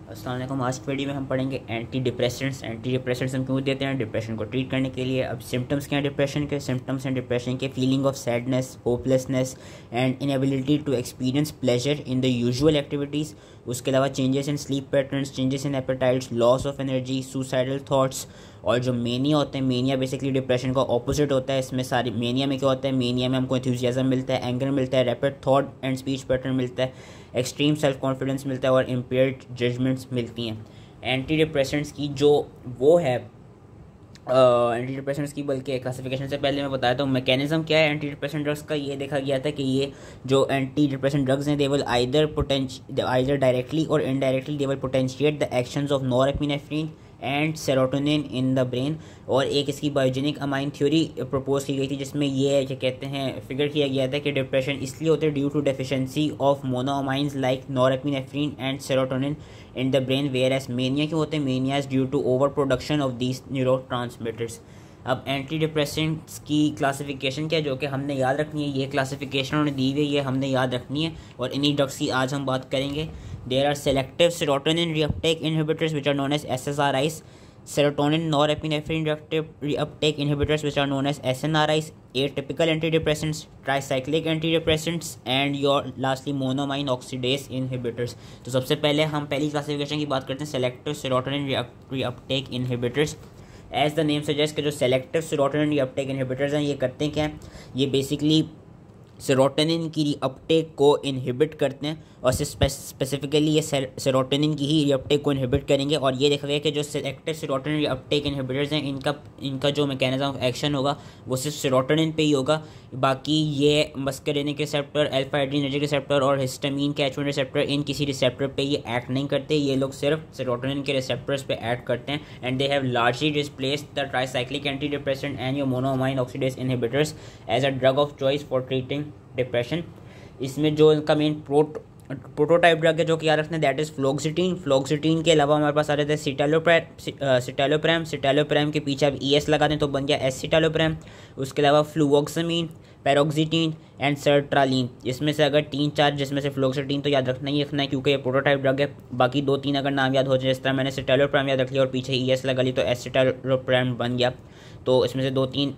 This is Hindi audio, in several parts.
अस्सलाम वालेकुम। आज की वीडियो में हम पढ़ेंगे एंटी डिप्रेसेंट्स। एंटी डिप्रेसेंट्स हम क्यों देते हैं डिप्रेशन को ट्रीट करने के लिए। अब सिम्टम्स क्या हैं डिप्रेशन के? सिम्टम्स हैं डिप्रेशन के feeling of sadness, hopelessness and inability to experience pleasure in the usual activities. उसके अलावा changes in sleep patterns, changes in appetites, loss of energy, suicidal thoughts. और जो मेनिया होते हैं, मेनिया बेसिकली डिप्रेशन का ऑपोजिट होता है। इसमें सारी मेनिया में क्या होता है? मेनिया में हमको एंथुसियाज्म मिलता है, एंगर मिलता है, rapid thought and speech pattern मिलता है, एक्सट्रीम सेल्फ कॉन्फिडेंस मिलता है और इम्पेयर्ड जजमेंट्स मिलती हैं। एंटी डिप्रेसेंट्स की जो वो है एंटी डिप्रेसेंट्स की बल्कि क्लासिफिकेशन से पहले मैं बताया तो मैकेनिज्म क्या है एंटी डिप्रेसेंट ड्रग्स का। ये देखा गया था कि ये जो एंटी डिप्रेसेंट ड्रग्स हैं दे विल आइदर डायरेक्टली और indirectly they will potentiate the actions of norepinephrine and serotonin in the brain. और एक इसकी बायोजेनिक अमाइन थ्योरी प्रपोज की गई थी जिसमें ये क्या कहते हैं फिगर किया गया था कि डिप्रेशन इसलिए होता है due to deficiency of monoamines like norepinephrine and serotonin in the brain, whereas mania क्यों होते हैं? Mania is due to over production of these neurotransmitters. अब एंटी डिप्रेसेंट्स की क्लासिफिकेशन क्या है जो कि हमने याद रखनी है, ये क्लासिफिकेशन उन्होंने दी हुई है, ये हमने याद रखनी है और इन्हीं ड्रग्स की आज हम बात करेंगे। There are selective serotonin reuptake inhibitors which are known as SSRIs, serotonin norepinephrine reuptake inhibitors which are known as SNRIs, atypical antidepressants, tricyclic antidepressants and your lastly monoamine oxidase inhibitors। तो सबसे पहले हम पहली क्लासिफिकेशन की बात करते हैं selective serotonin reuptake inhibitors। As the name suggest कि जो सेलेक्टिव सेरोटोनिन रीअपटेक इनहिबिटर्स हैं ये करते हैं क्या है? ये बेसिकली सेरोटोनिन की रीअपटेक को इनहिबिट करते हैं और स्पेसिफिकली ये सेरोटोनिन की ही रीअपटेक को इनहिबिट करेंगे। और ये देखा गया कि जो सेलेक्टिव सेरोटोनिन रीअपटेक इनहिबिटर्स हैं इनका जो मैकेनिज्म ऑफ एक्शन होगा वो सिर्फ सेरोटोनिन पे ही होगा। बाकी ये muscarinic receptor, alpha adrenergic receptor और हिस्टामीन कैचमेंट रिसेप्टर इन किसी रिसेप्टर पे ये एक्ट नहीं करते। ये लोग सिर्फ सेरोटोनिन के रिसेप्टर्स पे एक्ट करते हैं and they have largely displaced the tricyclic antidepressant and your monoamine oxidase inhibitors as a drug of choice for treating depression. इसमें जो इनका मेन प्रोटोटाइप ड्रग है जो कि याद रखना है दैट इज़ फ्लोक्सिटीन। फ्लोक्सिटीन के अलावा हमारे पास आ जाता है सिटालोप्रैम। सिटालोप्रैम के पीछे अब ES लगा दें तो बन गया एसिटालोप्रैम। उसके अलावा फ्लूओक्सामीन, पैरोक्सिटीन एंड सर्ट्रालीन। इसमें से अगर 3-4 जिसमें से फ्लोक्सिटीन तो याद रखना ही रखना है क्योंकि ये प्रोटोटाइप ड्रग है। बाकी 2-3 अगर नाम याद हो जाए, जिस तरह मैंने सिटालोप्रैम याद रख लिया और पीछे ES लगा ली तो एसिटालोप्रैम बन गया। तो इसमें से 2-3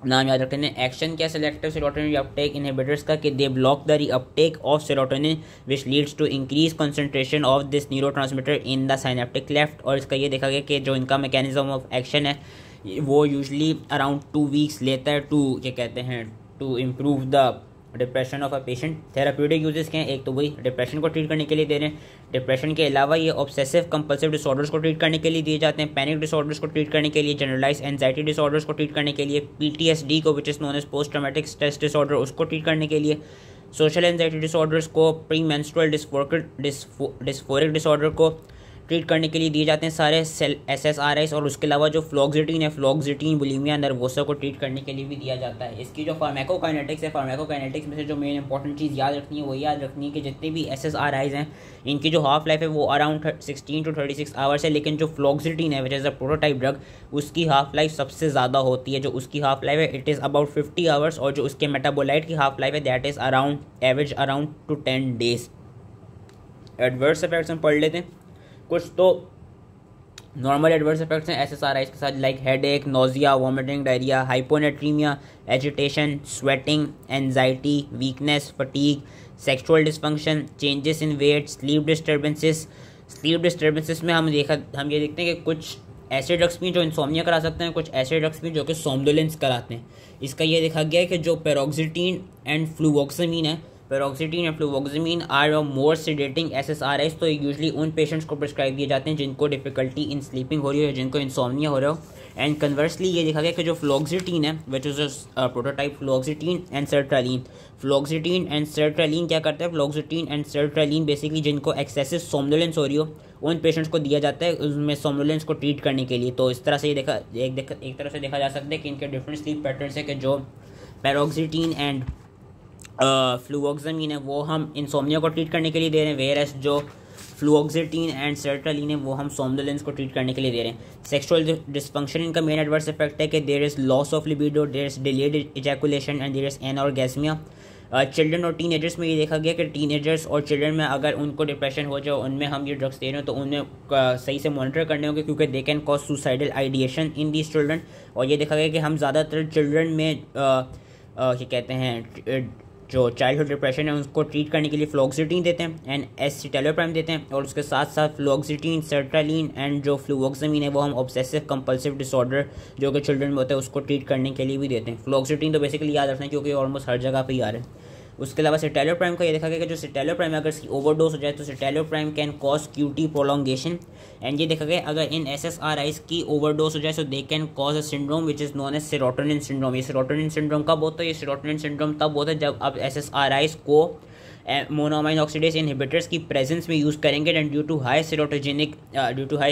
नाम याद रखते हैं। एक्शन क्या सेलेक्टिव सेरोटोनिन रीअपटेक इनहिबिटर्स का कि they block the reuptake of serotonin which leads to increase concentration of this neurotransmitter in the synaptic cleft. और इसका ये देखा गया कि जो इनका मैकेनिज्म ऑफ एक्शन है वो यूजली अराउंड 2 वीक्स लेता है टू क्या कहते हैं to improve the depression of a patient. Therapeutic uses के हैं, एक तो वही डिप्रेशन को ट्रीट करने के लिए दे रहे हैं। डिप्रेशन के अलावा ये ऑब्सेसिव कंपल्सिव डिसऑर्डर्स को ट्रीट करने के लिए दिए जाते हैं, पैनिक डिसऑर्डर्स को ट्रीट करने के लिए, जनरलाइज एंजाइटी डिसऑर्डर्स को ट्रीट करने के लिए, PTSD को which is known as post traumatic stress disorder उसको ट्रीट करने के लिए, सोशल एंजाइटी डिसऑर्डर्स को, प्री मेंस्ट्रुअल डिस्फोरिक डिसऑर्डर को ट्रीट करने के लिए दिए जाते हैं सारे SSRIs। और उसके अलावा जो फ्लोक्सिटीन है, फ्लोक्सिटीन बुलिमिया नर्वोसा को ट्रीट करने के लिए भी दिया जाता है। इसकी जो फार्माकोकाइनेटिक्स है, फार्माकोकाइनेटिक्स में से जो मेन इंपॉर्टेंट चीज़ याद रखनी है वो याद रखनी है कि जितने भी SSRIs हैं इनकी जो हाफ लाइफ है वो अराउंड 16 to 36 आवर्स है। लेकिन जो फ्लोक्सिटीन है which is a prototype drug उसकी हाफ लाइफ सबसे ज़्यादा होती है। जो उसकी हाफ लाइफ है इट इज़ अबाउट 50 आवर्स और जो उसके मेटाबोलाइट की हाफ लाइफ है that is average around two 10 days. Adverse effects हम पढ़ लेते हैं कुछ। तो नॉर्मल एडवर्स इफेक्ट्स हैं SSRIs के साथ like headache, nausea, vomiting, diarrhoea, hyponatraemia, agitation, sweating, anxiety, weakness, fatigue, sexual dysfunction, changes in weight, sleep disturbances. Sleep disturbances में हम ये देखते हैं कि कुछ ऐसे ड्रग्स भी जो इंसोम्निया करा सकते हैं, कुछ ऐसे ड्रग्स भी जो कि सोमनोलेंस कराते हैं। इसका ये देखा गया है कि जो पैरोक्सिटीन एंड फ्लूवोक्सामीन है, पैरोक्सिटीन एंड फ्लूवोक्सामीन आर मोर सेडेटिंग SSRIs। तो यूजली उन पेशेंट्स को प्रिस्क्राइब दिए जाते हैं जिनको डिफिकल्टी इन स्लीपिंग हो रही है, जिनको इंसोम्निया हो रहा हो। एंड कन्वर्सली ये देखा गया कि जो फ्लोक्सिटीन है which is prototype fluoxetine and sertraline. Fluoxetine and sertraline क्या करता है? फ्लोक्सिटीन एंड सर्ट्रालीन बेसिकली जिनको एक्सेसिव सोमनोलेंस हो रही हो उन पेशेंट्स को दिया जाता है उसमें सोमनोलेंस को ट्रीट करने के लिए। तो इस तरह से ये एक तरह से देखा जा सकता है कि इनके डिफरेंट स्लीप पैटर्न्स है कि जो पैरोक्सिटीन एंड फ्लूओक्सामीन है वो हम इंसोम्निया को ट्रीट करने के लिए दे रहे हैं, वेयर एज जो फ्लूओक्सिटीन एंड सर्ट्रालीन है वो हम सोमनोलेंस को ट्रीट करने के लिए दे रहे हैं। सेक्सुअल डिसफंक्शन इनका मेन एडवर्स इफेक्ट है कि there is loss of libido, there is delayed ejaculation and there is anorgasmia. Children और टीनेजर्स में ये देखा गया कि टीनेजर्स और चिल्ड्रन में अगर उनको डिप्रेशन हो जाए, उनमें हम ये ड्रग्स दे रहे हो तो उनमें सही से मॉनिटर करने होंगे, क्योंकि दे can cause suicidal ideation in these children. और ये देखा गया कि हम ज़्यादातर चिल्ड्रन में क्या कहते हैं जो चाइल्डहुड डिप्रेशन है उसको ट्रीट करने के लिए फ्लोक्सिटीन देते हैं एंड एसिटालोप्राम देते हैं, और उसके साथ साथ फ्लोक्सिटीन, सर्ट्रालिन एंड जो फ्लूवोक्सामिन है वो हम ऑब्सेसिव कंपल्सिव डिसऑर्डर जो कि चिल्ड्रन में होता है उसको ट्रीट करने के लिए भी देते हैं। फ्लोक्सिटीन तो बेसिकली याद रखना है क्योंकि ऑलमोस्ट हर जगह पे ही आ रहा है। उसके अलावा सिटालोप्राम का ये देखा गया कि जो सिटालोप्राम अगर इसकी ओवरडोज हो जाए तो citalopram can cause QT prolongation, and ये देखा गया अगर इन SSRIs की ओवरडोज हो जाए तो they can cause a syndrome which is known as serotonin syndrome. ये सेरोटोनिन सिंड्रोम कब होता है? ये सेरोटोनिन सिंड्रोम तब होता है जब आप SSRIs को मोनोअमाइन ऑक्सीडेज इनहिबिटर्स की प्रेजेंस में यूज़ करेंगे, एंड ड्यू टू हाई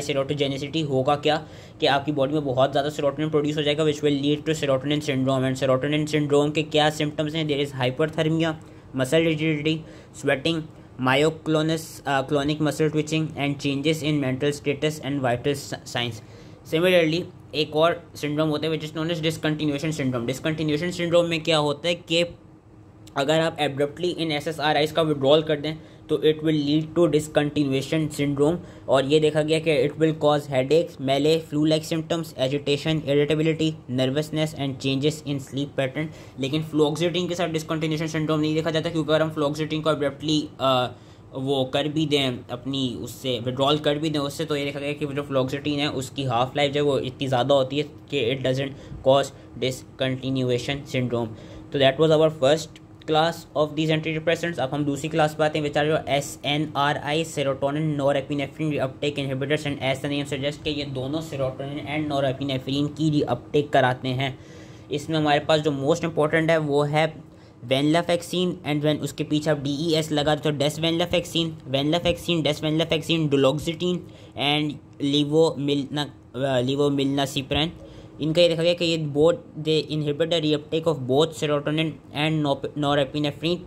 सेरोटोजेनिसिटी होगा क्या कि आपकी बॉडी में बहुत ज़्यादा सेरोटोनिन प्रोड्यूस हो जाएगा which will lead to serotonin syndrome. And serotonin syndrome के क्या सिम्टम्स हैं? There is hyperthermia, muscle rigidity, sweating, clonic muscle twitching and changes in mental status and vital signs. Similarly एक और सिंड्रोम होता है which is known as discontinuation syndrome. Discontinuation syndrome में क्या होता है कि अगर आप एब्रप्टली इन SSRIs का विड्रॉल कर दें तो it will lead to discontinuation syndrome, और ये देखा गया कि इट विल कॉज हेडेक्स, मेले, flu like symptoms, agitation, irritability, nervousness and changes in sleep pattern. लेकिन फ्लोक्सिटीन के साथ डिसकंटिन्यूएशन सिंड्रोम नहीं देखा जाता, क्योंकि अगर हम फ्लोक्सिटीन को एब्रप्टली वो कर भी दें, अपनी उससे विड्रॉल कर भी दें उससे, तो ये देखा गया कि जो फ्लोक्सिटीन है उसकी हाफ लाइफ जो है वो इतनी ज़्यादा होती है कि it doesn't cause discontinuation syndrome. तो that was our first class of these anti depressants. अब हम दूसरी क्लास पे आते हैं विच आर जो SNRI, serotonin norepinephrine reuptake inhibitors, and as the name suggest कि ये दोनों सेरोटोनिन एंड नॉरएपिनेफ्रिन की रीअपटेक कराते हैं। इसमें हमारे पास जो मोस्ट इंपॉर्टेंट है वो है वेनलाफेक्सिन, एंड वेन उसके पीछे आप DES लगा तो डेसवेनलाफेक्सिन, वेनलाफेक्सिन, डेसवेनलाफेक्सिन, डुलोक्सिटीन एंड लीवोमिल्नासिप्रेन। इनका ये देखा गया कि ये both they inhibit the reuptake of both serotonin and norepinephrine.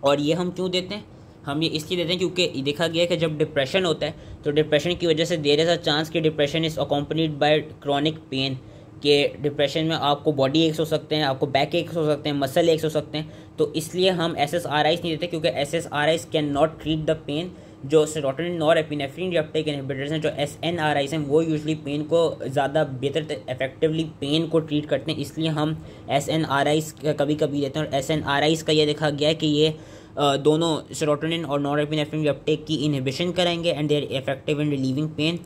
और ये हम क्यों देते हैं? हम ये इसलिए देते हैं क्योंकि देखा गया है कि जब डिप्रेशन होता है तो डिप्रेशन की वजह से देयर इज़ अ चांस कि depression is accompanied by chronic pain, कि डिप्रेशन में आपको बॉडी एक्स हो सकते हैं, आपको बैक एक्स हो सकते हैं, मसल एक्स हो सकते हैं। तो इसलिए हम SSRIs नहीं देते, क्योंकि SSRIs can not treat the pain. जो सेरोटोनिन नॉरएपिनेफ्रिन रीअपटेक इनहिबिटर्स हैं, जो SNRIs हैं, वो यूजुअली पेन को ज़्यादा बेहतर इफेक्टिवली पेन को ट्रीट करते हैं, इसलिए हम SNRIs कभी कभी देते हैं। और SNRIs का ये देखा गया है कि ये दोनों सेरोटोनिन और नॉरएपिनेफ्रिन रीअपटेक की इनहिबिशन कराएंगे and they are effective in relieving pain.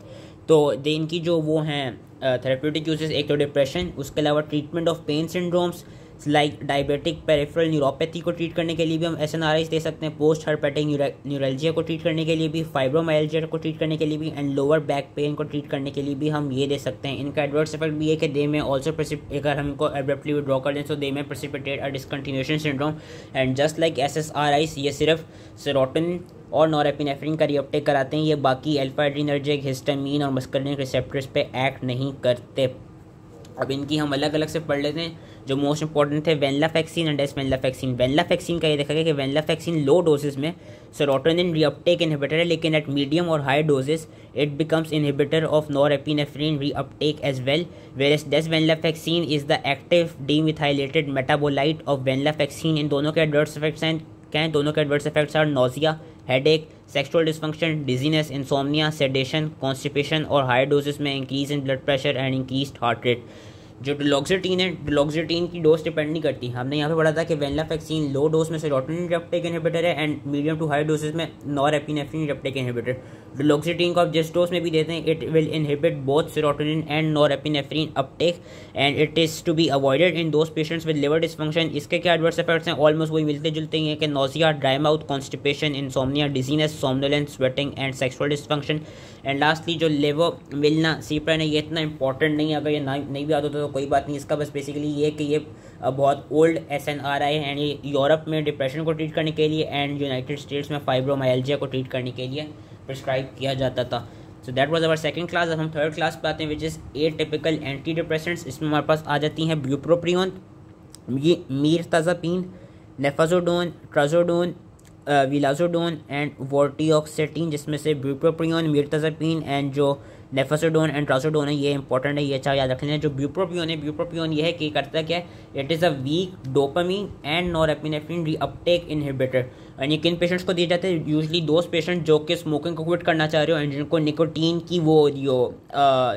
तो इनकी जो वो हैं थेरेप्यूटिक यूजेस, एक तो डिप्रेशन, उसके अलावा treatment of pain syndromes like diabetic peripheral neuropathy को ट्रीट करने के लिए भी हम SNRIs दे सकते हैं, पोस्ट हार्पेटिक न्यूरल्जिया को ट्रीट करने के लिए भी, फाइब्रोमाइल्जिया को ट्रीट करने के लिए भी, एंड लोअर बैक पेन को ट्रीट करने के लिए भी हम ये दे सकते हैं। इनका एडवर्स इफेक्ट भी है कि दे में ऑल्सो अगर हम इनको एब्रप्टली विड्रॉ कर दें तो दे में precipitate a discontinuation syndrome. And just like SSRIs ये सिर्फ सेरोटोनिन और नॉरएपिनेफ्रिन का रीअपटेक कराते हैं, ये बाकी अल्फा एड्रीनर्जिक, हिस्टामीन और मस्कर्निक रिसेप्टर्स पे एक्ट नहीं करते। अब इनकी हम अलग अलग से पढ़ लेते हैं। जो मोस्ट इंपॉर्टेंट थे वेनलाफेक्सिन एंड डेसवेनलाफेक्सिन। वेनलाफेक्सिन का ये देखा गया कि वेनलाफेक्सिन लो डोजेस में सेरोटोनिन रीअपटेक इनहिबिटर है, लेकिन एट मीडियम और high doses it becomes inhibitor of norepinephrine reuptake as well, whereas desvenlafaxine is the active demethylated metabolite of venlafaxine. इन दोनों के एडवर्स इफेक्ट्स हैं क्या हैं? दोनों के adverse effects are nausea, headache, sexual dysfunction, dizziness, insomnia, sedation, constipation, और हाई डोजेस में increase in blood pressure and increased heart rate. जो डुलोक्सिटीन है, डुलोक्सिटीन की डोज डिपेंड नहीं करती। हमने यहाँ पे पढ़ा था कि वेनलाफेक्सिन लो डोज में सेरोटोनिन रीअपटेक इनहिबिटर है and medium to high doses में नॉरएपिनेफ्रिन रीअपटेक इनहिबिटर। डुलोक्सिटीन को आप जिस डोज में भी देते हैं it will inhibit both serotonin and norepinephrine uptake and it is to be avoided in those patients with liver dysfunction. इसके क्या एडवर्स इफेक्ट्स हैं? ऑलमोस्ट वही मिलते जुलते ही हैं कि nausea, dry mouth, constipation, insomnia, dizziness, somnolence, sweating and sexual dysfunction. And lastly जो लेवोमिल्नासिप्रेन है, ये इतना इंपॉर्टेंट नहीं है, अगर ये नहीं भी आता तो कोई बात नहीं। इसका बस बेसिकली ये कि ये बहुत ओल्ड SNRI है एंड ये यूरोप में डिप्रेशन को ट्रीट करने के लिए एंड यूनाइटेड स्टेट्स में फाइब्रोमाइल्जिया को ट्रीट करने के लिए प्रिस्क्राइब किया जाता था। So that was our second class. अब हम थर्ड क्लास पे आते हैं which is atypical anti depressants. इसमें हमारे पास आ जाती हैं ब्यूप्रोपियोन, मीरताज़ापिन, नेफाजोडोन, ट्राजोडोन, विलाजोडोन एंड वोर्टिऑक्सेटिन, जिसमें से ब्यूप्रोपियोन, मीरताज़ापिन एंड जो नेफासोडोन एंड ट्राजोडोन है, ये इंपॉर्टेंट है, ये अच्छा याद रखना है। जो ब्यूप्रोपियोन है, ब्यूप्रोपियोन ये है कि करता क्या है, it is a weak dopamine and norepinephrine reuptake inhibitor. And ये किन पेशेंट्स को दिए जाते हैं, यूजली दोस्त पेशेंट जो कि स्मोकिंग को क्विट करना चाह रहे हो एंड जिनको निकोटीन की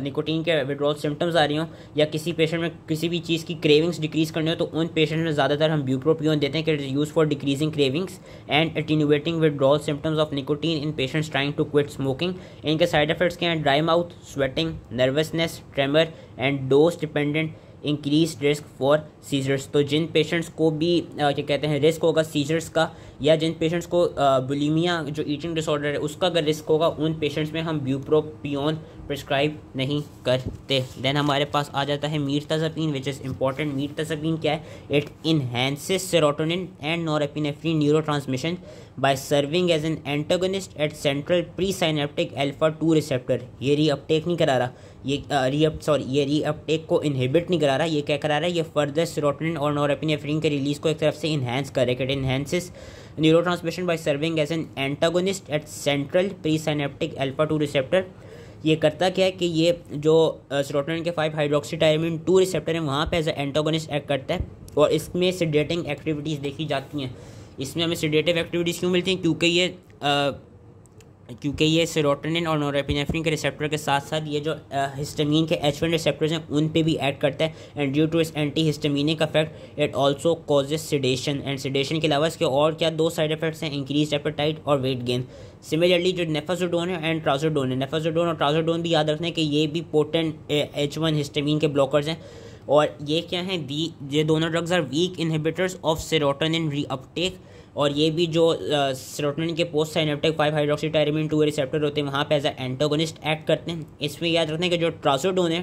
निकोटीन के विड्रॉल सिम्टम्स आ रही हो, या किसी पेशेंट में किसी भी चीज़ की क्रेविंग्स डिक्रीज करनी हो, तो उन पेशेंट में ज़्यादातर हम ब्यूप्रोपियोन देते हैं कि it is use for decreasing cravings and attenuating withdrawal symptoms of nicotine in patients trying to quit smoking. इनके साइड इफेक्ट्स क्या हैं, dry mouth, sweating, nervousness, tremor and dose dependent increase risk for seizures. तो जिन पेशेंट्स को भी क्या कहते हैं रिस्क होगा सीजर्स का, या जिन पेशेंट्स को बुलिमिया जो ईटिंग डिसऑर्डर है उसका अगर रिस्क होगा, उन पेशेंट्स में हम ब्यूप्रोपियोन प्रिस्क्राइब नहीं करते। देन हमारे पास आ जाता है मीरताज़ापिन, विच इज़ इंपॉर्टेंट। मीरताज़ापिन क्या है, it enhances serotonin and norepinephrine neurotransmission by serving as an antagonist at central pre synaptic alpha 2 receptor. ये रीअपटेक नहीं करा रहा, ये रीअपटेक को इनहिबिट नहीं करा रहा, ये क्या करा रहा है, ये फर्दर सेरोटोनिन और नॉरएपिनेफ्रिन के रिलीज को एक तरफ से इन्हांस कर रहा है। It enhances neurotransmission by serving as an antagonist at central pre synaptic alpha 2 receptor. ये करता क्या है कि ये जो सेरोटोनिन के 5 हाइड्रोक्सीटायरामिन 2 रिसेप्टर हैं वहाँ पे एज एंटागोनिस्ट एक्ट करता है, और इसमें सेडेटिंग एक्टिविटीज़ देखी जाती हैं। इसमें हमें सेडेटिव एक्टिविटीज़ क्यों मिलती हैं, क्योंकि ये सेरोटोनिन और नॉरएपिनेफ्रिन के रिसेप्टर के साथ साथ ये जो हिस्टामीन के H1 रिसेप्टर्स हैं उन पे भी एक्ट करता है। एंड ड्यू टू इस anti histaminic effect it also causes sedation. And sedation के अलावा इसके और क्या 2 साइड इफेक्ट्स हैं, इंक्रीज एपेटाइट और वेट गेन। सिमिलरली जो नेफाजोडोन है एंड ट्राजोडोन है, नेफाजोडोन और ट्राजोडोन भी याद रखना है कि ये भी पोटेंट H1 हिस्टामीन के ब्लॉकर्स हैं। और ये क्या हैं, ये दोनों drugs are weak inhibitors of serotonin reuptake, और ये भी जो सेरोटोनिन के पोस्ट साइनेप्टिक 5 हाइड्रोक्सीटायरामिन 2 रिसेप्टर होते हैं वहाँ पे एज ए एंटागोनिस्ट एक्ट करते हैं। इसमें याद रखना है कि जो ट्राजोडोन है,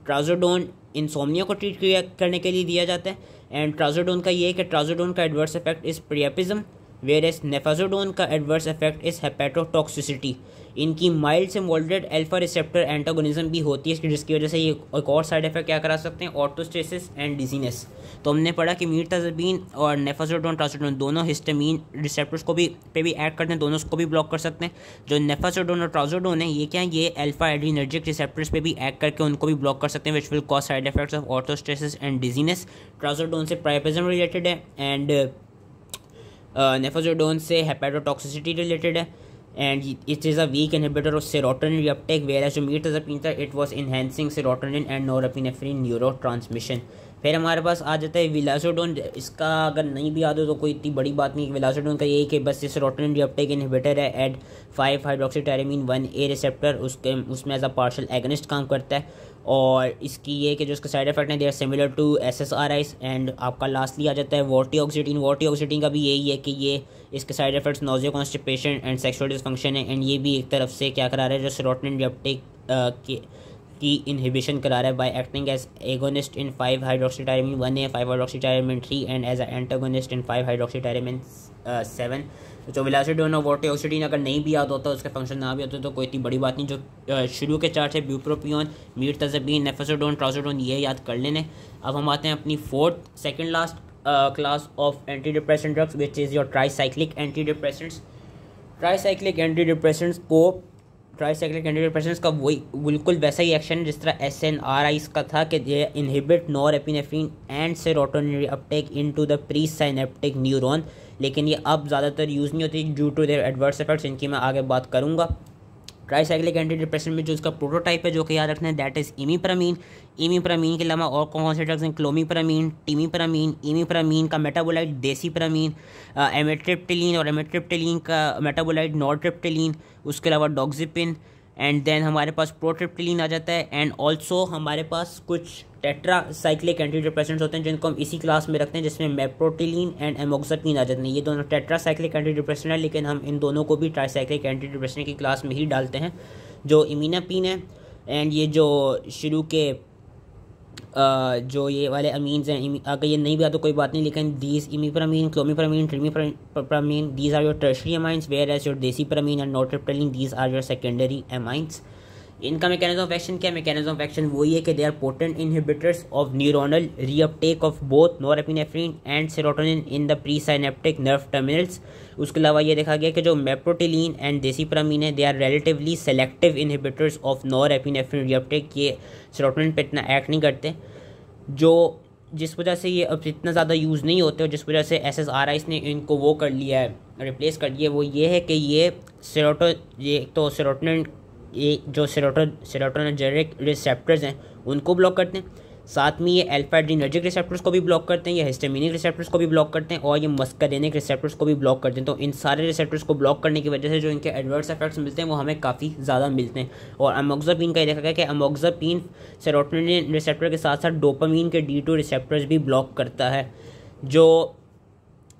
ट्राजोडोन इंसोम्निया को ट्रीट करने के लिए दिया जाता है। एंड ट्राजोडोन का ये है कि ट्राजोडोन का adverse effect is priapism, whereas nefazodone का एडवर्स इफेक्ट इज़ हेपेटोटॉक्सिसिटी। इनकी माइल्ड से मॉडरेट अल्फा रिसेप्टर एंटागोनिज्म भी होती है, जिसकी वजह से ये एक और साइड इफेक्ट क्या करा सकते हैं, ऑर्थोस्टेसिस एंड डिजीनेस। तो हमने पढ़ा कि मीरताज़ापिन और नेफाजोडोन ट्राजोडोन दोनों हिस्टामीन रिसेप्टर्स को भी एक्ट करते हैं, दोनों को भी ब्लॉक कर सकते हैं। जो नेफाजोडोन और ट्राजोडोन है ये क्या है, ये अल्फा एड्रीनर्जिक रिसेप्टर्स पे भी एक्ट करके उनको भी ब्लॉक कर सकते हैं, which will cause side effects of orthostasis and dizziness. Trazodone से प्राइपेज्म रिलेटेड है एंड नेफाजोडोन से हेपेटोटॉक्सिसिटी रिलेटेड है। And it is a weak inhibitor of serotonin reuptake, whereas जो मीरताज़ापिन था it was enhancing serotonin and norepinephrine neurotransmission. फिर हमारे पास आ जाता है विलासोडोन। इसका अगर नहीं भी याद हो तो कोई इतनी बड़ी बात नहीं। विलासोडोन का यही कि बस ये सेरोटोनिन रीअपटेक इनहिबिटर है एट 5 हाइड्रोक्सीटायरामिन 1A रिसेप्टर, उसमें एज अ पार्शियल एगनिस्ट काम करता है। और इसकी ये कि जो इसका साइड इफेक्ट है they are similar to SSRIs। And आपका लास्टली आ जाता है वॉर्टिऑक्सिटीन। वॉर्टिऑक्सिटीन का भी यही है कि ये इसके side effects nausea, constipation and sexual dysfunction है। एंड ये भी एक तरफ से क्या करा रहा है, जो सेरोटोनिन रीअपटेक की इनहिबिशन करा रहा है by acting as agonist in 5 hydroxytyramine 1A, 5 hydroxytyramine 3 and as antagonist in 5 hydroxytyramine 7। तो विलासिडोन और वॉर्टिऑक्सिटीन अगर नहीं भी याद होता, उसके फंक्शन ना भी होते तो कोई इतनी बड़ी बात नहीं। जो शुरू के चार्ट है ब्यूप्रोपियोन, मीरताज़ापिन, नेफाजोडोन, ट्राजोडोन, ये याद कर लेने। अब हम आते हैं अपनी second last class of anti depressant drugs, which is your tricyclic anti depressants. Tricyclic anti depressants का वही बिल्कुल वैसा ही एक्शन है जिस तरह SNRIs का था कि ये inhibit norepinephrine and serotonin uptake into the pre synaptic neuron, लेकिन ये अब ज़्यादातर यूज़ नहीं होती due to their adverse effects, इनकी मैं आगे बात करूँगा। ट्राईसाइक्लिक एंटी डिप्रेसेंट में जो इसका प्रोटोटाइप है जो कि याद रखना है, दैट इज़ इमीप्रामीन। इमीप्रामीन के अलावा और कौन से ड्रग्स हैं, क्लोमीप्रामीन, टीमीप्रामीन, इमीप्रामीन का मेटाबोलाइट देसीप्रामीन, एमिट्रिप्टिलीन और एमिट्रिप्टिलीन का मेटाबोलाइट नॉरट्रिप्टिलीन, उसके अलावा डॉक्सिपिन, एंड देन हमारे पास प्रोट्रिप्टिलीन आ जाता है। एंड ऑल्सो हमारे पास कुछ टेट्रासाइक्लिक एंटी डिप्रेसेंट्स होते हैं जिनको हम इसी क्लास में रखते हैं, जिसमें मेप्रोटिलीन एंड एमोक्सापिन आ जाते हैं। ये दोनों टेट्रासाइक्लिक एंटी डिप्रेसेंट है, लेकिन हम इन दोनों को भी ट्राईसाइक्लिक एंटी डिप्रेसेंट की क्लास में ही डालते हैं, जो इमीनापिन है। एंड ये जो शुरू के जो ये वाले अमीन्स हैं, अगर ये नहीं भी आता तो कोई बात नहीं, लेकिन these imipramine, clomipramine, trimipramine, these are your tertiary amines, whereas your desipramine and nortriptyline, these are your secondary amines. इनका मैकेनिज्म ऑफ एक्शन क्या है? मैकेनिज्म ऑफ एक्शन वही है कि they are potent inhibitors of neuronal reuptake of both norepinephrine and serotonin in the pre synaptic nerve terminals. उसके अलावा ये देखा गया कि जो मेप्रोटिलीन एंड देसीप्रामीन है, they are relatively selective inhibitors of norepinephrine reuptake. ये सेरोटोनिन पे इतना एक्ट नहीं करते, जो जिस वजह से ये अब इतना ज़्यादा यूज़ नहीं होते और जिस वजह से SSRIs ने इनको वो कर लिया है, रिप्लेस कर दिया, वो ये है कि ये तो सेरोटोनिन, ये जो सेरोटोनिनर्जिक रिसेप्टर्स हैं उनको ब्लॉक करते हैं, साथ में ये अल्फा एड्रीनर्जिक रिसेप्टर्स को भी ब्लॉक करते हैं, ये हिस्टामिनिक रिसेप्टर्स को भी ब्लॉक करते हैं और ये मस्करेनिक रिसेप्टर्स को भी ब्लॉक करते हैं। तो इन सारे रिसेप्टर्स को ब्लॉक करने की वजह से जो इनके एडवर्स इफेक्ट्स मिलते हैं वो हमें काफ़ी ज़्यादा मिलते हैं। और अमोक्सापिन का ये देखा गया कि अमोक्सापिन सेरोटोनिन रिसेप्टर के साथ साथ डोपामीन के D2 रिसेप्टर्स भी ब्लॉक करता है। जो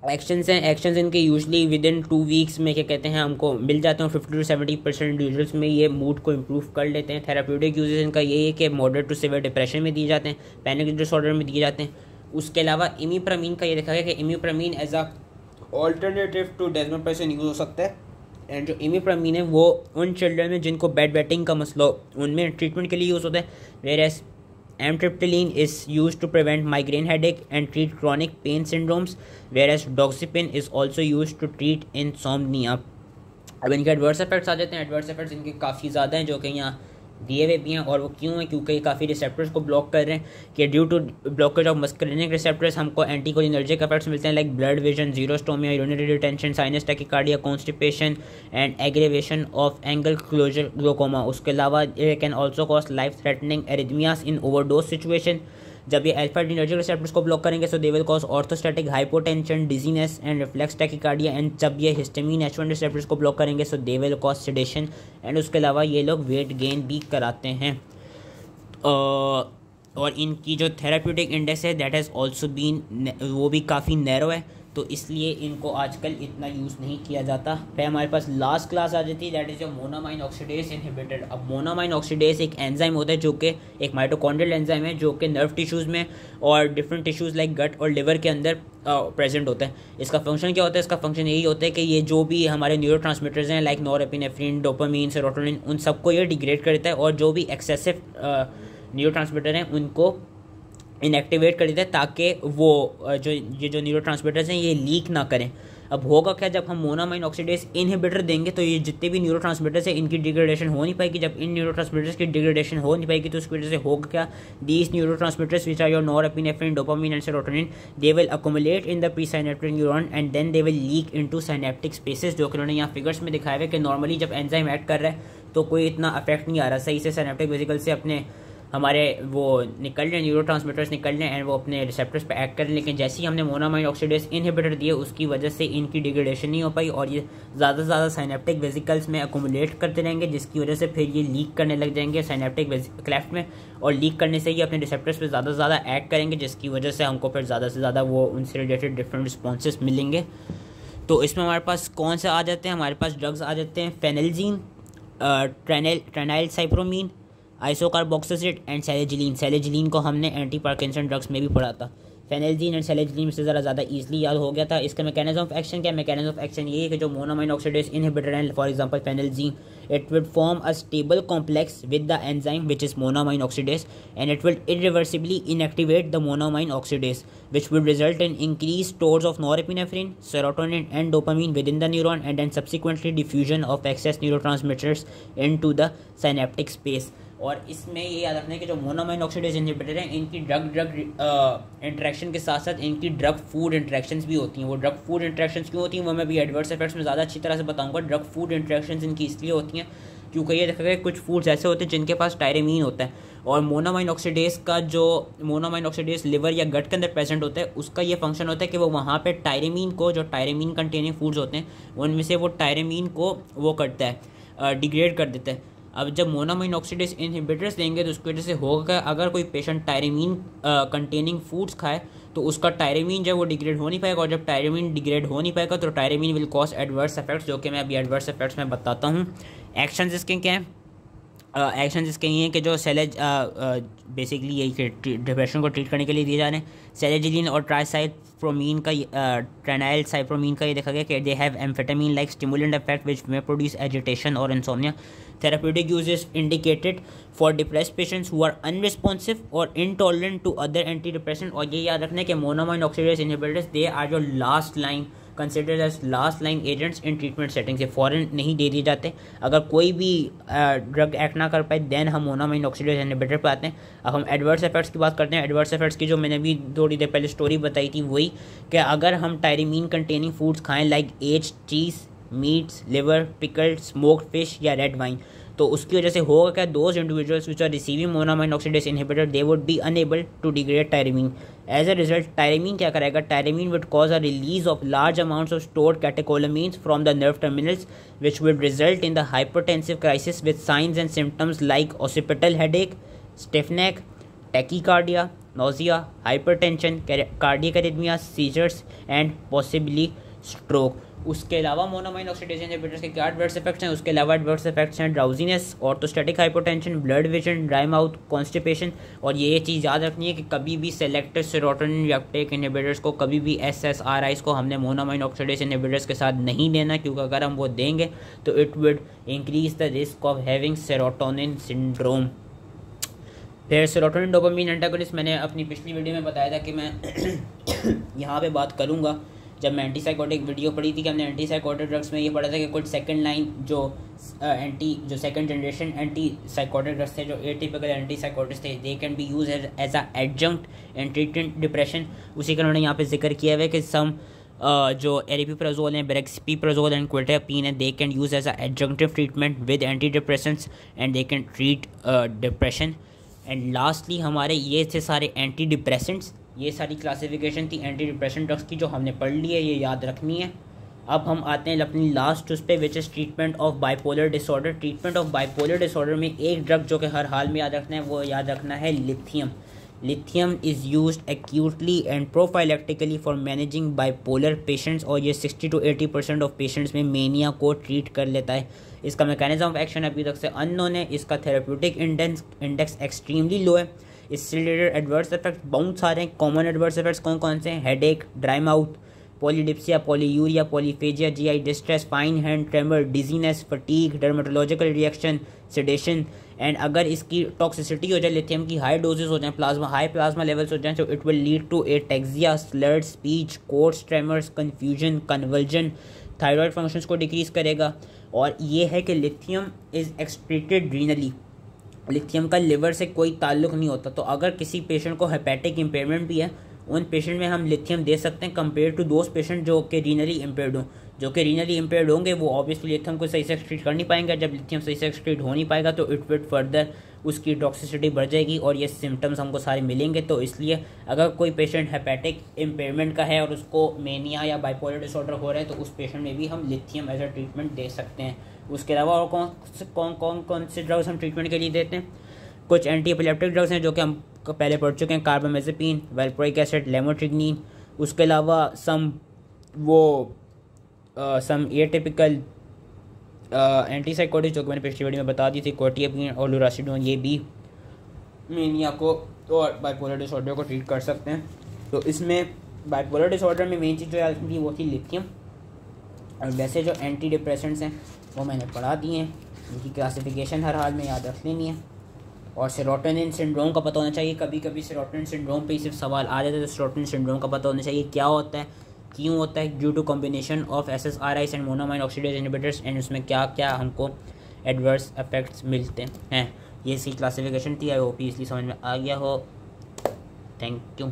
एक्शंस हैं, एक्शंस इनके यूजली विद इन 2 वीक्स में क्या कहते हैं हमको मिल जाते हैं। 50 to 70% इंडिविजुअल्स में ये मूड को इम्प्रूव कर लेते हैं। थेराप्यूटिक यूजेस इनका यही है कि मॉडरेट टू सीवियर डिप्रेशन में दिए जाते हैं, पैनिक डिसऑर्डर में दिए जाते हैं। उसके अलावा इमिप्रामीन का ये देखा गया कि imipramine as a alternative to desmopressin use हो सकता है। एंड जो इमिप्रामीन है वो उन चिल्ड्रन में जिनको बेड वेटिंग का मसला उनमें ट्रीटमेंट के लिए यूज़ होता है। Whereas Amitriptyline is used to prevent migraine headache and treat chronic pain syndromes, whereas doxepin is also used to treat insomnia. अब इनके एडवर्स इफेक्ट्स आ जाते हैं। एडवर्स इफेक्ट्स इनके काफ़ी ज़्यादा हैं जो कि यहाँ दिए हुए भी हैं, और वो क्यों है? क्योंकि ये काफ़ी रिसेप्टर्स को ब्लॉक कर रहे हैं कि due to blockage of muscarinic receptors हमको एंटीकोलिनर्जिक इफेक्ट्स मिलते हैं, like blurred vision, xerostomia, urinary retention, sinus tachycardia, constipation and aggravation of angle closure glaucoma. उसके अलावा ये can also cause life threatening arrhythmias in overdose situation. जब ये अल्फा एड्रीनर्जिक रिसेप्टर्स को ब्लॉक करेंगे so they will cause orthostatic hypotension, dizziness and reflex tachycardia. And जब ये हिस्टामिन H1 रिसेप्टर्स को ब्लॉक करेंगे so they will cause sedation. And उसके अलावा ये लोग वेट गेन भी कराते हैं। और इनकी जो थेराप्यूटिक इंडेक्स है दैट हैज़ ऑल्सो बीन, वो भी काफ़ी नैरो है, तो इसलिए इनको आजकल इतना यूज़ नहीं किया जाता। फिर हमारे पास लास्ट क्लास आ जाती है दैट इज़ जो मोनोमाइन ऑक्सीडेज इनहिबिटर। अब मोनोमाइन ऑक्सीडेज एक एंजाइम होता है जो कि एक माइटोकॉन्ड्रियल एंजाइम है जो कि नर्व टिश्यूज़ में और डिफरेंट टिश्यूज़ लाइक गट और लिवर के अंदर प्रेजेंट होता है। इसका फंक्शन क्या होता है? इसका फंक्शन यही होता है कि ये जो भी हमारे न्यूरोट्रांसमीटर्स हैं लाइक नॉरएपिनेफ्रिन, डोपामीन, सेरोटोनिन, उन सबको ये डिग्रेड करता है और जो भी एक्सेसिव न्यूरोट्रांसमीटर हैं उनको इनएक्टिवेट कर देता है ताकि वो जो न्यूरोट्रांसमीटर्स हैं ये लीक ना करें। अब होगा क्या? जब हम मोनोमाइन ऑक्सीडेज इनहिबिटर देंगे तो ये जितने भी न्यूरोट्रांसमीटर्स हैं इनकी डिग्रेडेशन हो नहीं पाएगी। जब इन न्यूरोट्रांसमीटर्स की डिग्रेडेशन हो नहीं पाएगी तो उसकी वजह से होगा क्या? These neurotransmitters which are your norepinephrine, dopamine and serotonin, they will accumulate in the pre synaptic neuron and then they will leak into synaptic spaces. जो कि उन्होंने यहाँ फिगर्स में दिखाया है कि नॉर्मली जब एंजाइम एक्ट कर रहा है तो कोई इतना अफेक्ट नहीं आ रहा, सही से साइनेप्टिक वेसिकल से अपने हमारे वो निकल रहे हैं, न्यूरोट्रांसमीटर्स निकल रहे हैं एंड वो अपने रिसेप्टर्स पे एक्ट कर रहे हैं। लेकिन जैसे ही हमने मोनोमाइन ऑक्सीडेज इनहिबिटर दिए उसकी वजह से इनकी डिग्रेडेशन नहीं हो पाई और ये ज़्यादा से ज़्यादा साइनेप्टिक वेसिकल्स में अकोमुलेट करते रहेंगे, जिसकी वजह से फिर ये लीक करने लग जाएंगे साइनेप्टिक क्लेफ्ट में, और लीक करने से ये अपने रिसेप्टर्स पे ज़्यादा से ज़्यादा एक्ट करेंगे, जिसकी वजह से हमको फिर ज़्यादा से ज़्यादा वो उनसे रिलेटेड डिफरेंट रिस्पॉन्सेस मिलेंगे। तो इसमें हमारे पास कौन से आ जाते हैं? हमारे पास ड्रग्स आ जाते हैं फेनेल्जीन, ट्रेनाइलसाइप्रोमीन, आइसोकार्बोक्सिलेट एंड सैलेजिलीन। सैलेजिलीन को हमने एंटी पार्किंसन ड्रग्स में भी पढ़ा था। फेनेल्जीन एंड सैलेजिलीन से ज़्यादा ईजिली याद हो गया था। इसका मैकेनिज्म ऑफ एक्शन क्या? मैकेनिज्म ऑफ एक्शन ये है कि जो मोनोमाइन ऑक्सीडेज इनहिबिटर हैं, for example phenelzine, it would form a stable complex with the enzyme which is monoamine oxidase, and it will irreversibly inactivate the monoamine oxidase, which would result in increased stores of norepinephrine, serotonin and dopamine within the neuron, and then subsequently diffusion of excess neurotransmitters into the synaptic space. और इसमें ये याद रखना है कि जो मोनोमाइन ऑक्सीडेज इनहिबिटर हैं इनकी ड्रग इंटरेक्शन के साथ साथ इनकी ड्रग फूड इंटरेक्शंस भी होती हैं। वो ड्रग फूड इंटरेक्शंस क्यों होती हैं वो मैं भी एडवर्स इफेक्ट्स में ज़्यादा अच्छी तरह से बताऊंगा। ड्रग फूड इंटरेक्शंस इनकी इसलिए होती हैं क्योंकि ये देखा गया कुछ फूड्स ऐसे होते हैं जिनके पास टायरेमीन होता है, और मोनोमाइन ऑक्सीडेज का जो मोनोमाइन ऑक्सीडेज लिवर या गट के अंदर प्रेजेंट होता है उसका ये फंक्शन होता है कि वो वहाँ पे टायरेमीन को, जो टायरेमीन कंटेनिंग फूड्स होते हैं उनमें से वो टायरेमीन को वो करता है, डिग्रेड कर देता है। अब जब मोनोमाइन ऑक्सीडेज इनहिबिटर्स देंगे तो उसकी वजह से होगा अगर कोई पेशेंट टायरेमीन कंटेनिंग फूड्स खाए तो उसका टायरेमीन जब वो डिग्रेड हो नहीं पाएगा, और जब टायरेमीन डिग्रेड हो नहीं पाएगा तो टायरेमीन विल कॉज एडवर्स इफेक्ट्स, जो कि मैं अभी एडवर्स इफेक्ट्स में बताता हूँ। एक्शंस इसके क्या हैं? एक्शन इसके ये हैं कि जो सेलेज बेसिकली यही डिप्रेशन को ट्रीट करने के लिए दिए जा रहे हैं। सेलेजिलिन और ट्राइसाइप्रोमीन का ट्रेनाइल साइप्रोमीन का ये देखा गया कि they have amphetamine like stimulant effect which में प्रोड्यूस एजिटेशन और insomnia. Therapeutic use is indicated for depressed patients who are unresponsive or intolerant to other antidepressant। और ये याद रखना है कि monoamine oxidase inhibitors they are जो last line considered as last line agents in treatment setting से फ़ौरन नहीं दे दिए जाते। अगर कोई भी ड्रग एक्ट ना कर पाए देन हम मोनोमाइन ऑक्सीडेज इनहिबिटर पर आते हैं। अब हम एडवर्स इफेक्ट्स की बात करते हैं। एडवर्स इफेक्ट्स की जो मैंने भी थोड़ी देर पहले स्टोरी बताई थी वही कि अगर हम टायरीमीन कंटेनिंग फूड्स खाएं like as cheese meats liver pickled smoked fish या रेड वाइन तो उसकी वजह से होगा क्या those individuals which are receiving monoamine oxidase inhibitor they would be unable to degrade tyramine. As a result tyramine क्या करेगा tyramine would cause a release of large amounts of stored catecholamines from the nerve terminals which would result in the hypertensive crisis with science and symptoms like occipital headache stiff neck tachycardia nausea, hypertension, cardiac arrhythmia, seizures and possibly stroke. उसके अलावा मोनोमाइन ऑक्सीडेज इनहिबिटर्स के क्या एडवर्स इफेक्ट्स हैं? उसके अलावा एडवर्स इफेक्ट्स हैं drowsiness, orthostatic hypotension, blood vision, dry mouth, constipation. और ये चीज़ याद रखनी है कि कभी भी सेलेक्टेड सेरोटोनिन रिएप्टेक इनहिबिटर्स को कभी भी SSRIs को हमने मोनोमाइन ऑक्सीडेज इनहिबिटर्स के साथ नहीं देना, क्योंकि अगर हम वो देंगे तो it would increase the risk of having serotonin syndrome. फिर सेरोटोनिन डोपामिन एंटागोनिस्ट मैंने अपनी पिछली वीडियो में बताया था कि मैं यहाँ पे बात करूँगा। जब मैं एंटीसाइकोटिक वीडियो पढ़ी थी कि हमने एंटीसाइकोटिक ड्रग्स में ये पढ़ा था कि कुछ सेकंड लाइन जो सेकंड जनरेशन एंटीसाइकोटिक ड्रग्स थे जो एटिपिकल एंटीसाइकोटिक्स थे they can be use as a adjunct in treatment depression. उसी का उन्होंने यहाँ पे जिक्र किया हुआ है कि सम जो एरिपिप्राजोल हैं ब्रेक्सपीप्राजोल एंड क्विटापिन है they can use as a adjunctive treatment with anti depressions and they can treat depression. And lastly हमारे ये थे सारे एंटी डिप्रेसेंट्स, ये सारी क्लासिफिकेशन थी एंटी डिप्रेशन ड्रग्स की जो हमने पढ़ ली है, ये याद रखनी है। अब हम आते हैं अपनी लास्ट उस पे which is treatment of bipolar disorder. Treatment of bipolar disorder में एक ड्रग जो कि हर हाल में याद रखना है वो याद रखना है lithium. Lithium is used actually and prophylactically for managing bipolar patients और ये 60 to 80% ऑफ पेशेंट्स में मेनिया को ट्रीट कर लेता है। इसका मैकेनिज्म ऑफ एक्शन अभी तक से अननोन है। इसका थेरेप्यूटिक इंडेक्स एक्सट्रीमली लो है। इससे रिलेटेड एडवर्स इफेक्ट्स बहुत सारे हैं। कॉमन एडवर्स इफेक्ट्स कौन कौन से हैं? Headache, dry mouth, polydipsia, polyuria, polyphagia, GI distress, fine hand tremor, dizziness, fatigue, dermatological reaction, sedation. And अगर इसकी टॉक्सिसिटी हो जाए, लिथियम की हाई डोजेस हो जाए, हाई प्लाज्मा लेवल्स हो जाए, तो it will lead to ataxia, slurred speech, coarse tremors, confusion, conversion, thyroid functions को डिक्रीज करेगा। और ये है कि lithium is excreted renally, lithium का लिवर से कोई ताल्लुक नहीं होता। तो अगर किसी पेशेंट को हेपेटिक इम्पेयरमेंट भी है उन पेशेंट में हम लिथियम दे सकते हैं कंपेयर टू दोज पेशेंट जो कि रीनली इम्पेयर्ड हों। जो कि रीनली इम्पेयर्ड होंगे वो ऑब्वियसली लिथियम को सही से एक्सक्रीट कर नहीं पाएंगे। जब लिथियम सही से एक्सक्रीट हो नहीं पाएगा तो इट विल फर्दर उसकी टॉक्सिसिटी बढ़ जाएगी और ये सिम्टम्स हमको सारे मिलेंगे। तो इसलिए अगर कोई पेशेंट हेपेटिक इम्पेयरमेंट का है और उसको मेनिया या बाइपोलर डिसऑर्डर हो रहा है तो उस पेशेंट में भी हम लिथियम एज अ ट्रीटमेंट दे सकते हैं। उसके अलावा और कौन से ड्रग्स हम ट्रीटमेंट के लिए देते हैं? कुछ एंटी एपिलेप्टिक ड्रग्स हैं जो कि हम पहले पढ़ चुके हैं, कार्बामेज़ेपिन, वैल्प्रोइक एसिड, लेमोट्रिग्नीन। उसके अलावा सम एटिपिकल एंटीसाइकोटिक्स जो कि मैंने पिछली वीडियो में बता दी थी, क्वाटियापिन और लुरासिडोन, ये भी मेनिया को और बाइपोलर डिसऑर्डर को ट्रीट कर सकते हैं। तो इसमें बाइपोलर डिसऑर्डर में मेन चीज़ जो याद रखनी वो थी लिथियम। और वैसे जो एंटी डिप्रेसेंट्स हैं वो मैंने पढ़ा दिए हैं, उनकी क्लासिफिकेशन हर हाल में याद रख लेनी है। और सेरोटोनिन सिंड्रोम का पता होना चाहिए। कभी कभी सेरोटोनिन सिंड्रोम पे ही सिर्फ सवाल आ जाता है, तो सेरोटोनिन सिंड्रोम का पता होना चाहिए क्या होता है, क्यों होता है, due to combination of SSRIs and monoamine oxidase inhibitors, and उसमें क्या क्या हमको एडवर्स इफेक्ट्स मिलते हैं। ये इसकी क्लासिफिकेशन थी। आई होप इसलिए समझ में आ गया हो। Thank you.